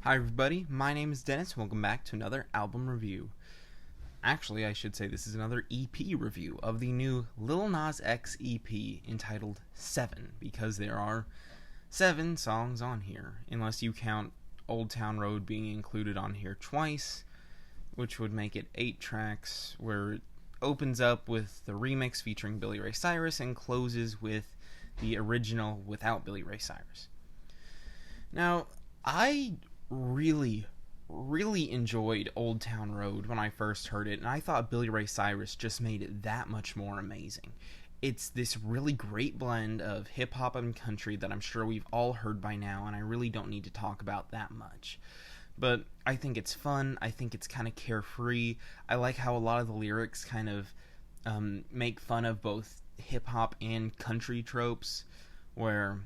Hi everybody, my name is Dennis. Welcome back to another album review. Actually, I should say this is another EP review of the new Lil Nas X EP entitled 7, because there are 7 songs on here, unless you count Old Town Road being included on here twice, which would make it 8 tracks, where it opens up with the remix featuring Billy Ray Cyrus and closes with the original without Billy Ray Cyrus. Now, I really enjoyed Old Town Road when I first heard it, and I thought Billy Ray Cyrus just made it that much more amazing. It's this really great blend of hip-hop and country that I'm sure we've all heard by now, and I really don't need to talk about that much. But I think it's fun, I think it's kind of carefree. I like how a lot of the lyrics kind of make fun of both hip-hop and country tropes, where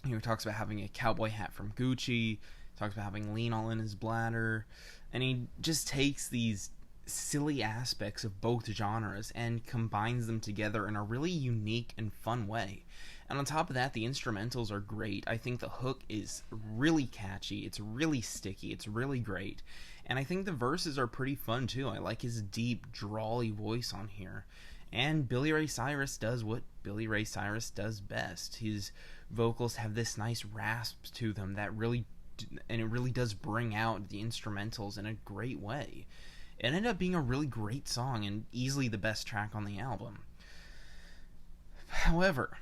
he talks about having a cowboy hat from Gucci, talks about having lean all in his bladder, and he just takes these silly aspects of both genres and combines them together in a really unique and fun way. And on top of that, the instrumentals are great. I think the hook is really catchy, it's really sticky, it's really great. And I think the verses are pretty fun too. I like his deep, drawly voice on here. And Billy Ray Cyrus does what Billy Ray Cyrus does best. His vocals have this nice rasp to them that really, and it really does bring out the instrumentals in a great way. It ended up being a really great song and easily the best track on the album. However,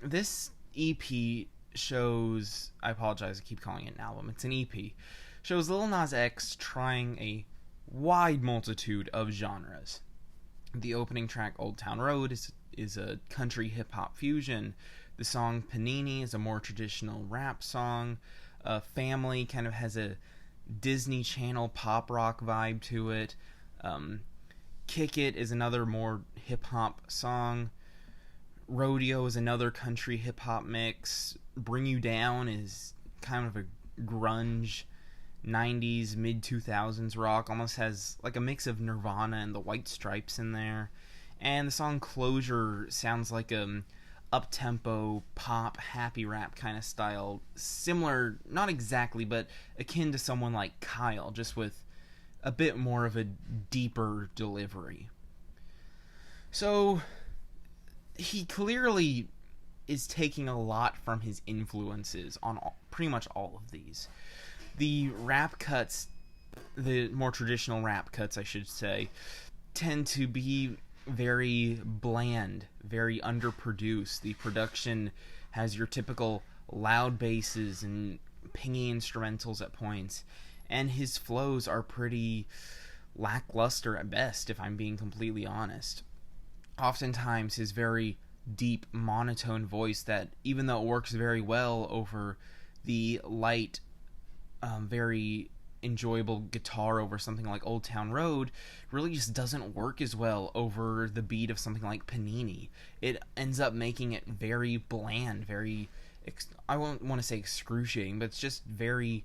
this EP shows, I apologize, I keep calling it an album, it's an EP, shows Lil Nas X trying a wide multitude of genres. The opening track, Old Town Road, is a country hip-hop fusion. The song Panini is a more traditional rap song. Family kind of has a Disney Channel pop rock vibe to it. Kick It is another more hip-hop song. Rodeo is another country hip-hop mix. Bring You Down is kind of a grunge 90s, mid-2000s rock, almost has like a mix of Nirvana and the White Stripes in there. And the song Closure sounds like up-tempo, pop, happy rap kind of style, similar, not exactly, but akin to someone like Kyle, just with a bit more of a deeper delivery. So, he clearly is taking a lot from his influences on pretty much all of these. The rap cuts, the more traditional rap cuts, I should say, tend to be very bland, very underproduced. The production has your typical loud basses and pingy instrumentals at points, and his flows are pretty lackluster at best, if I'm being completely honest. Oftentimes, his very deep, monotone voice that, even though it works very well over the light, very enjoyable guitar over something like Old Town Road, really just doesn't work as well over the beat of something like Panini. It ends up making it very bland, very, I won't want to say excruciating, but it's just very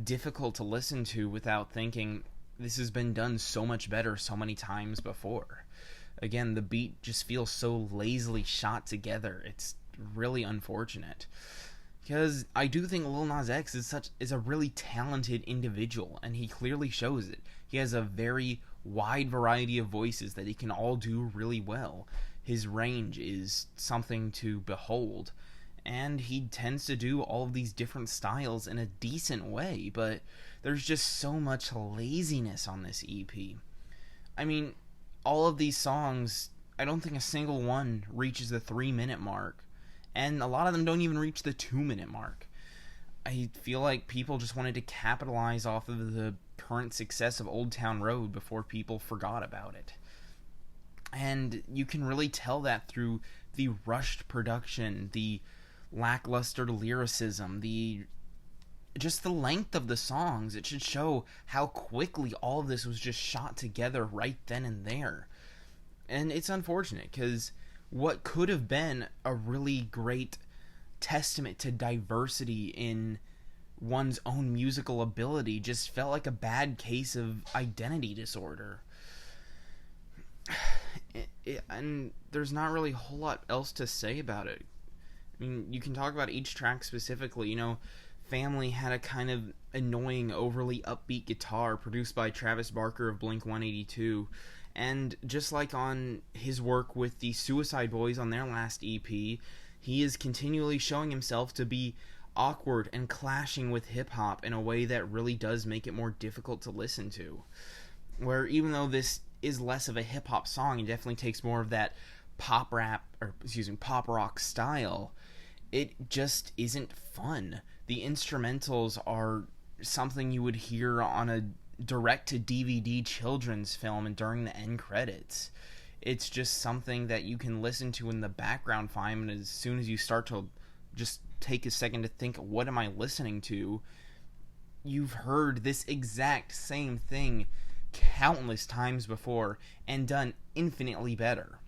difficult to listen to without thinking, this has been done so much better so many times before. Again, the beat just feels so lazily shot together. It's really unfortunate. Because I do think Lil Nas X is a really talented individual, and he clearly shows it. He has a very wide variety of voices that he can all do really well. His range is something to behold, and he tends to do all of these different styles in a decent way, but there's just so much laziness on this EP. I mean, all of these songs, I don't think a single one reaches the 3-minute mark. And a lot of them don't even reach the 2-minute mark. I feel like people just wanted to capitalize off of the current success of Old Town Road before people forgot about it. And you can really tell that through the rushed production, the lackluster lyricism, just the length of the songs. It should show how quickly all of this was just shot together right then and there. And it's unfortunate, because what could have been a really great testament to diversity in one's own musical ability just felt like a bad case of identity disorder. And there's not really a whole lot else to say about it. I mean, you can talk about each track specifically. Family had a kind of annoying, overly upbeat guitar produced by Travis Barker of Blink-182. And just like on his work with the Suicide Boys on their last EP, he is continually showing himself to be awkward and clashing with hip-hop in a way that really does make it more difficult to listen to. Where even though this is less of a hip-hop song, it definitely takes more of that pop rock style, it just isn't fun. The instrumentals are something you would hear on a direct-to-DVD children's film and during the end credits. It's just something that you can listen to in the background fine, and as soon as you start to just take a second to think, what am I listening to? You've heard this exact same thing countless times before and done infinitely better.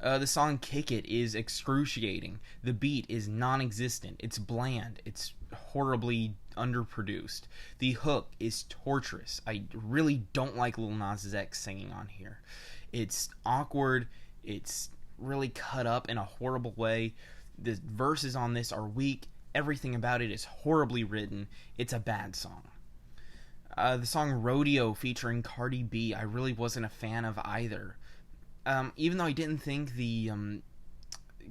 The song Kick It is excruciating. The beat is non-existent. It's bland. It's horribly underproduced. The hook is torturous. I really don't like Lil Nas X singing on here. It's awkward. It's really cut up in a horrible way. The verses on this are weak. Everything about it is horribly written. It's a bad song. The song Rodeo featuring Cardi B, I really wasn't a fan of either. Even though I didn't think the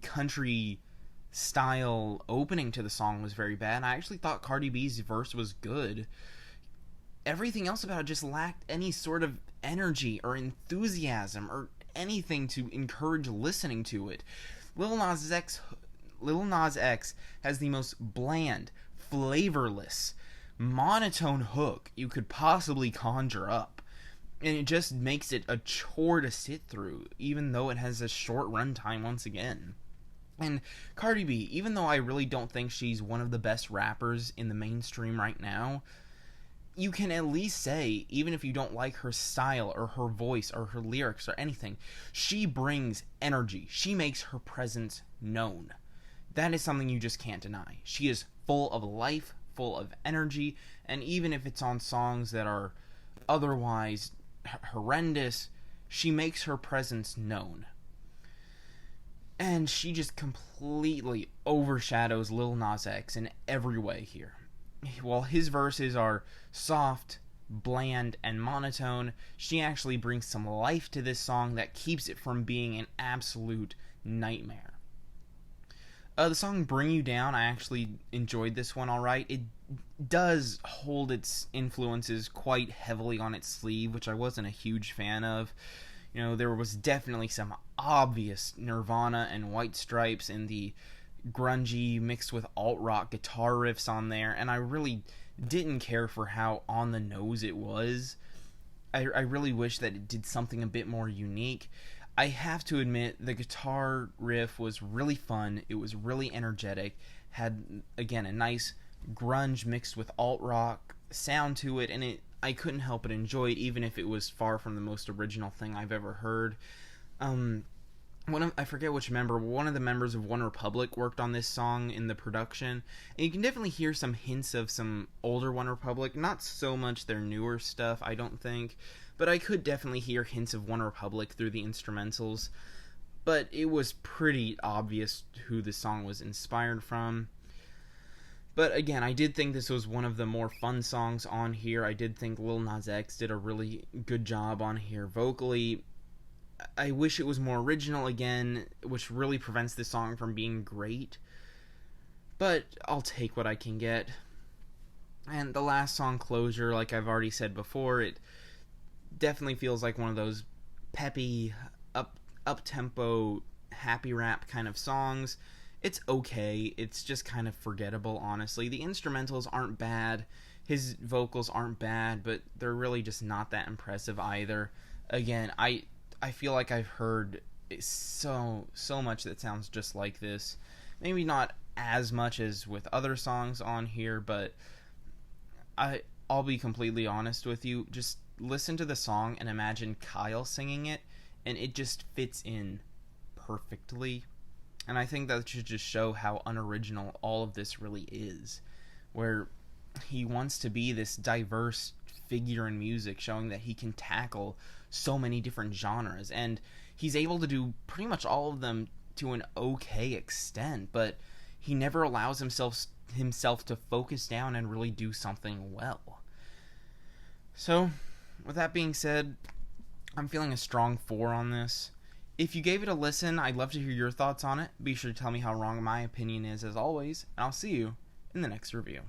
country style opening to the song was very bad, I actually thought Cardi B's verse was good. Everything else about it just lacked any sort of energy or enthusiasm or anything to encourage listening to it. Lil Nas X has the most bland, flavorless, monotone hook you could possibly conjure up. And it just makes it a chore to sit through, even though it has a short runtime once again. And Cardi B, even though I really don't think she's one of the best rappers in the mainstream right now, you can at least say, even if you don't like her style or her voice or her lyrics or anything, she brings energy. She makes her presence known. That is something you just can't deny. She is full of life, full of energy, and even if it's on songs that are otherwise horrendous, she makes her presence known. And she just completely overshadows Lil Nas X in every way here. While his verses are soft, bland, and monotone, she actually brings some life to this song that keeps it from being an absolute nightmare. The song Bring You Down, I actually enjoyed this one alright. It does hold its influences quite heavily on its sleeve, which I wasn't a huge fan of. You know, there was definitely some obvious Nirvana and White Stripes in the grungy mixed with alt-rock guitar riffs on there, and I really didn't care for how on the nose it was. I really wish that it did something a bit more unique. I have to admit, the guitar riff was really fun. It was really energetic. Had, again, a nice grunge mixed with alt-rock sound to it, and I couldn't help but enjoy it, even if it was far from the most original thing I've ever heard. I forget which member, one of the members of One Republic worked on this song in the production, and you can definitely hear some hints of some older One Republic, not so much their newer stuff, I don't think, but I could definitely hear hints of One Republic through the instrumentals, but it was pretty obvious who the song was inspired from. But again, I did think this was one of the more fun songs on here. I did think Lil Nas X did a really good job on here vocally. I wish it was more original again, which really prevents this song from being great. But I'll take what I can get. And the last song, Closure, like I've already said before, it definitely feels like one of those peppy, up-tempo, happy rap kind of songs. It's okay. It's just kind of forgettable, honestly. The instrumentals aren't bad. His vocals aren't bad, but they're really just not that impressive either. Again, I feel like I've heard so much that sounds just like this. Maybe not as much as with other songs on here, but I'll be completely honest with you. Just listen to the song and imagine Kyle singing it, and it just fits in perfectly. And I think that should just show how unoriginal all of this really is, where he wants to be this diverse figure in music, showing that he can tackle so many different genres, and he's able to do pretty much all of them to an okay extent, but he never allows himself himself to focus down and really do something well. So, with that being said, I'm feeling a strong 4 on this. If you gave it a listen, I'd love to hear your thoughts on it. Be sure to tell me how wrong my opinion is as always, and I'll see you in the next review.